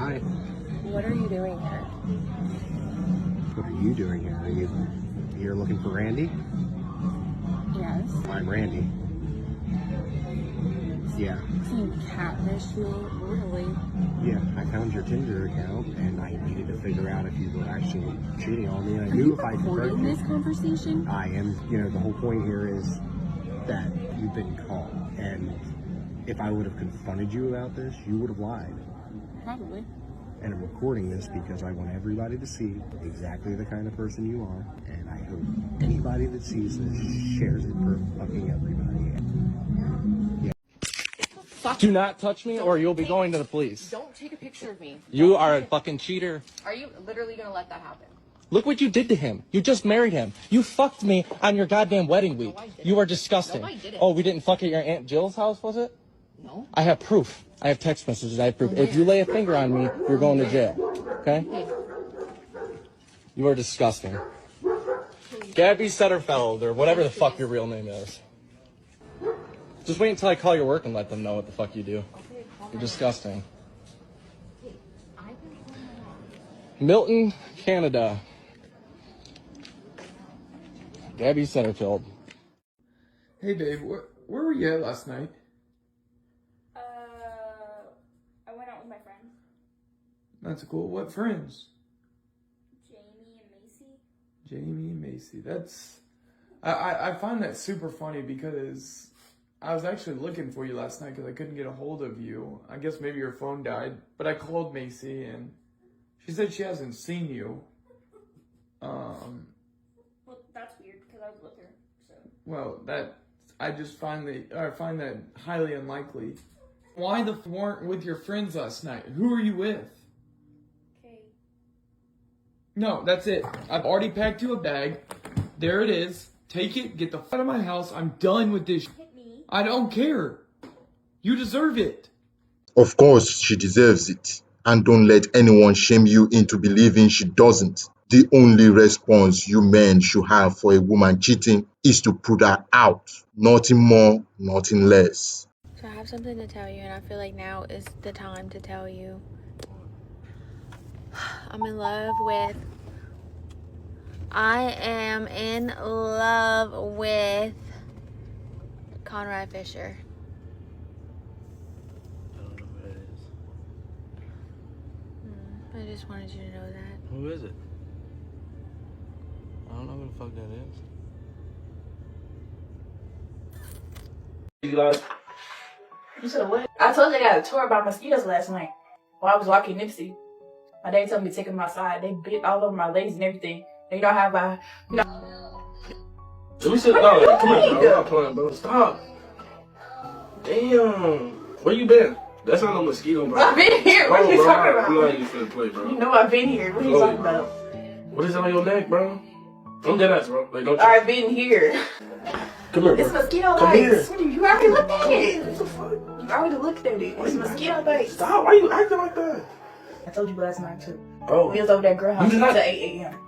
Hi. What are you doing here? What are you doing here? Are you here looking for Randy? Yes. I'm Randy. Yeah. So you catfished me brutally. Yeah, I found your Tinder account and I needed to figure out if you were actually cheating on me. I knew if I confronted you this conversation? I am. The whole point here is that you've been caught, and if I would have confronted you about this, you would have lied. Probably. And I'm recording this because I want everybody to see exactly the kind of person you are, and I hope anybody that sees this shares it for fucking everybody. Yeah. Do not touch me or you'll be going to the police. Don't take a picture of me. You are a fucking cheater. Are you literally gonna let that happen? Look what you did to him. You just married him. You fucked me on your goddamn wedding week. You are disgusting. No, I didn't. Oh, we didn't fuck at your Aunt Jill's house, was it? No. I have proof. I have text messages. I have proof. If you lay a finger on me, you're going to jail. Okay? You are disgusting. Gabby Setterfeld, or whatever the fuck your real name is. Just wait until I call your work and let them know what the fuck you do. You're disgusting. Milton, Canada. Gabby Setterfield. Hey babe, where were you at last night? I went out with my friends. That's cool. What friends? Jamie and Macy. Jamie and Macy. That's... I find that super funny because I was actually looking for you last night because I couldn't get a hold of you. I guess maybe your phone died, but I called Macy and she said she hasn't seen you. Well, that's weird because I was with her. So. Well, I find that highly unlikely. Why the weren't with your friends last night? Who are you with? Okay. No, that's it. I've already packed you a bag. There it is. Take it. Get the fuck out of my house. I'm done with this. Hit me. I don't care. You deserve it. Of course, she deserves it. And don't let anyone shame you into believing she doesn't. The only response you men should have for a woman cheating is to put her out. Nothing more, nothing less. So I have something to tell you, and I feel like now is the time to tell you. I am in love with Conrad Fisher. I don't know who that is. I just wanted you to know that. Who is it? I don't know who the fuck that is. You guys. You said what? I told you I got a tour about mosquitoes last night. While I was walking Nipsey. My dad told me to take them outside. They bit all over my legs and everything. They don't have a, Let me sit down. Come here, bro. I'm not playing, bro. Stop. Damn. Where you been? That's not no mosquito, bro. I've been here. What are you talking about? I'm not even finna play, bro. You know I've been here. What are you talking about? What is on your neck, bro? I'm dead ass, bro. Like, don't I've been here. Come here, bro. It's mosquito Come bites. here. You already looked at it. What the fuck? You already looked at it. It's mosquito bites. Stop. Why you acting like that? I told you last night too. Bro. We was over that girl house You did not- until 8 a.m.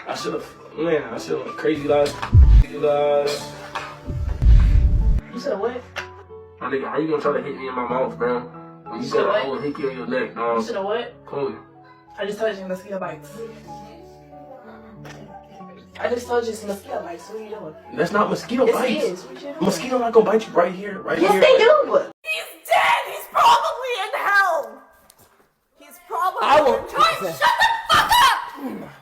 I should have crazy lies. You said what? My nigga, how you gonna try to hit me in my mouth, bro? When you said what? I will hit you in your neck, You no. said what? Cool. I just told you mosquito bites. I just told you it's mosquito bites. What are you doing? That's not mosquito Yes, bites. it is. What you doing? Mosquito not gonna bite you right here, right Yes, here. they do. He's dead! He's probably in hell! He's probably I will- Shut the fuck up!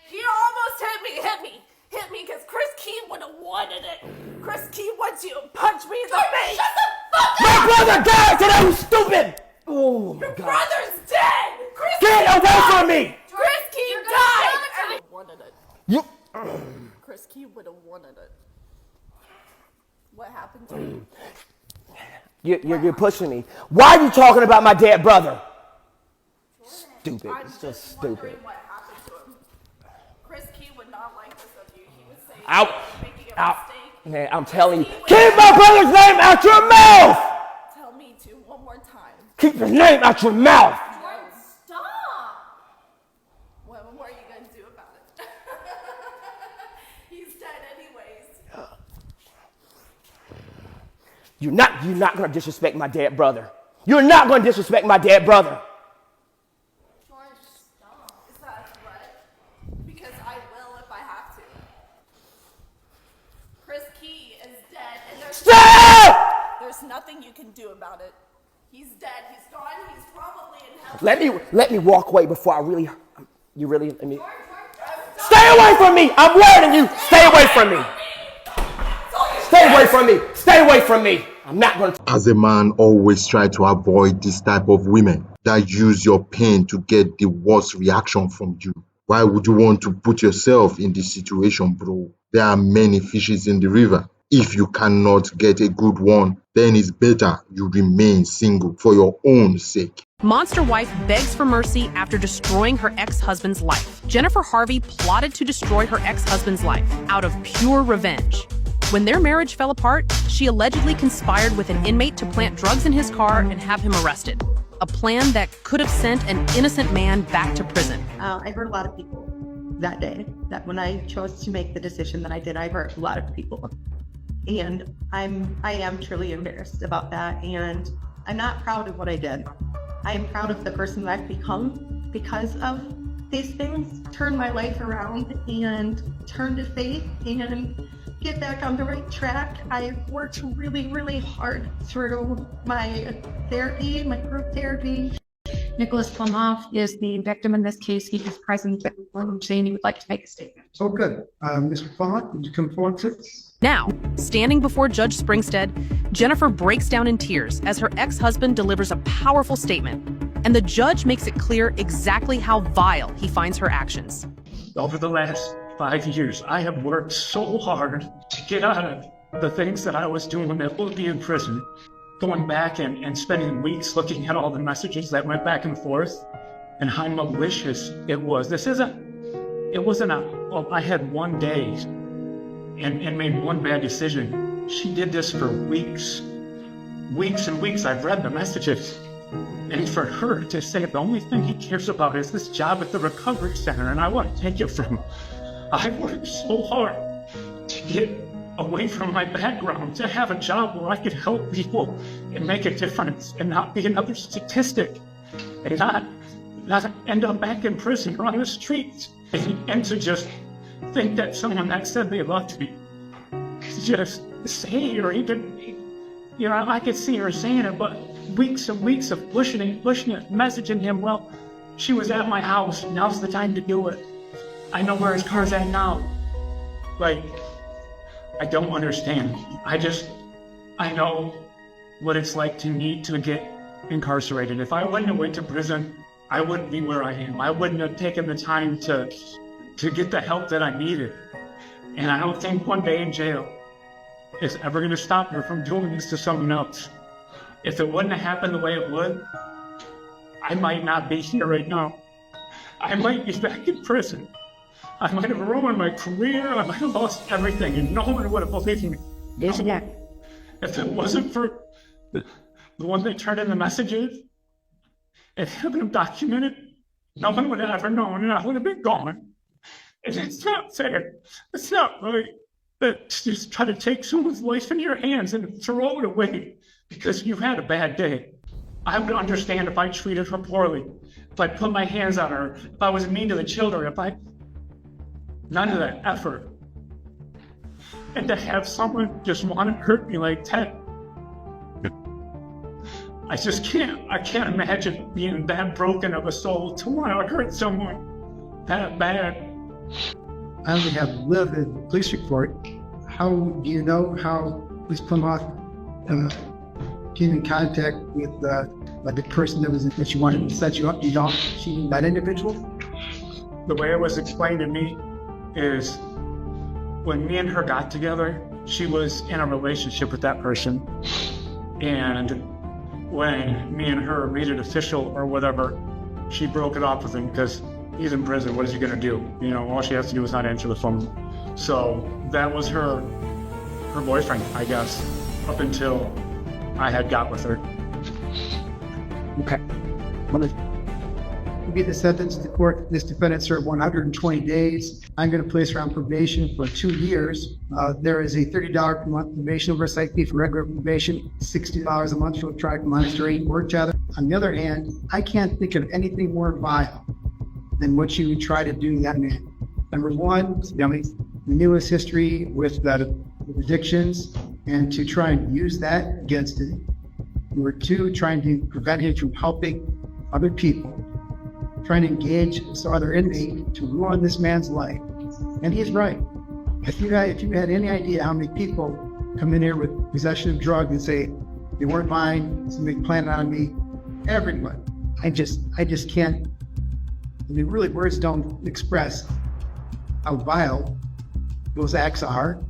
He almost hit me, because Chris Key would have wanted it. Chris Key wants you to punch me in the face! Shut the fuck up! My brother died today, you stupid! Oh my Your god. brother's dead! Chris Get Key away died! from me! Chris Key died! I wanted it. You. Chris Key would have wanted it. What happened to him? You're pushing me. Why are you talking about my dead brother? Stupid. It's just stupid. What happened to him? Chris Key would not like this of you. He would say Out. you're making a Out. mistake. Man, I'm telling you. Keep my brother's name out your mouth! Tell me to one more time. Keep his name out your mouth! Jordan, stop! What are you going to do about it? He's dead anyways. You're not gonna disrespect my dead brother. You're not gonna disrespect my dead brother. George, stop. Is that a threat? Because I will if I have to. Chris Key is dead, and there's nothing you can do about it. He's dead. He's gone. He's probably in hell. Let me walk away before I really. You really let me. Stay away from me! I'm warning you. Stay away from me. Stay away from me. Stay away from me. I'm not going to. As a man, always try to avoid this type of women that use your pain to get the worst reaction from you. Why would you want to put yourself in this situation, bro? There are many fishes in the river. If you cannot get a good one, then it's better you remain single for your own sake. Monster wife begs for mercy after destroying her ex-husband's life. Jennifer Harvey plotted to destroy her ex-husband's life out of pure revenge. When their marriage fell apart, she allegedly conspired with an inmate to plant drugs in his car and have him arrested. A plan that could have sent an innocent man back to prison. I hurt a lot of people that day. That when I chose to make the decision that I did, I hurt a lot of people. And I am truly embarrassed about that. And I'm not proud of what I did. I am proud of the person that I've become because of these things. Turned my life around and turned to faith and get back on the right track. I've worked really, really hard through my therapy, my group therapy. Nicholas Plumhoff is the victim in this case. He is present with William Jane. He would like to make a statement. Oh, good. Mr. Plumhoff, would you come forward, please? Now, standing before Judge Springstead, Jennifer breaks down in tears as her ex-husband delivers a powerful statement, and the judge makes it clear exactly how vile he finds her actions. Over the last 5 years, I have worked so hard to get out of the things that I was doing that would be in prison. Going back and spending weeks looking at all the messages that went back and forth and how malicious it was. I had one day and made one bad decision. She did this for weeks and weeks. I've read the messages. And for her to say the only thing he cares about is this job at the recovery center, and I want to take it from him. I worked so hard to get away from my background, to have a job where I could help people and make a difference and not be another statistic and not end up back in prison or on the streets, and to just think that someone that said they loved me just say, or even, I could see her saying it, but weeks and weeks of pushing it, messaging him, well, she was at my house, now's the time to do it. I know where his car's at now. I don't understand. I know what it's like to need to get incarcerated. If I wouldn't have went to prison, I wouldn't be where I am. I wouldn't have taken the time to get the help that I needed. And I don't think one day in jail is ever going to stop her from doing this to someone else. If it wouldn't have happened the way it would, I might not be here right now. I might be back in prison. I might have ruined my career. I might have lost everything, and no one would have believed me. If it wasn't for the one that turned in the messages, if it hadn't been documented, no one would have ever known, and I would have been gone. And it's not fair. It's not right that just try to take someone's life in your hands and throw it away because you had a bad day. I would understand if I treated her poorly, if I put my hands on her, if I was mean to the children, none of that effort. And to have someone just want to hurt me like that, I can't imagine being that broken of a soul to want to hurt someone that bad. I only have limited police report. How do you know how Police Plumhoff came in contact with the person that you wanted to set you up? You don't see that individual? The way it was explained to me is when me and her got together, she was in a relationship with that person. And when me and her made it official or whatever, she broke it off with him because he's in prison. What is he gonna do? All she has to do is not answer the phone. So that was her boyfriend, I guess, up until I had got with her. Okay. We'll get the sentence to court. This defendant served 120 days. I'm going to place her on probation for 2 years. There is a $30 per month probation oversight fee for regular probation, $60 a month for electronic monitoring work together. On the other hand, I can't think of anything more vile than what you would try to do to that man. Number one, the newest history with addictions, and to try and use that against it. Number two, trying to prevent him from helping other people, trying to engage some other inmate to ruin this man's life. And he's right. If you had any idea how many people come in here with possession of drugs and say they weren't mine, somebody planted on me, everyone. I just can't. I mean, really, words don't express how vile those acts are.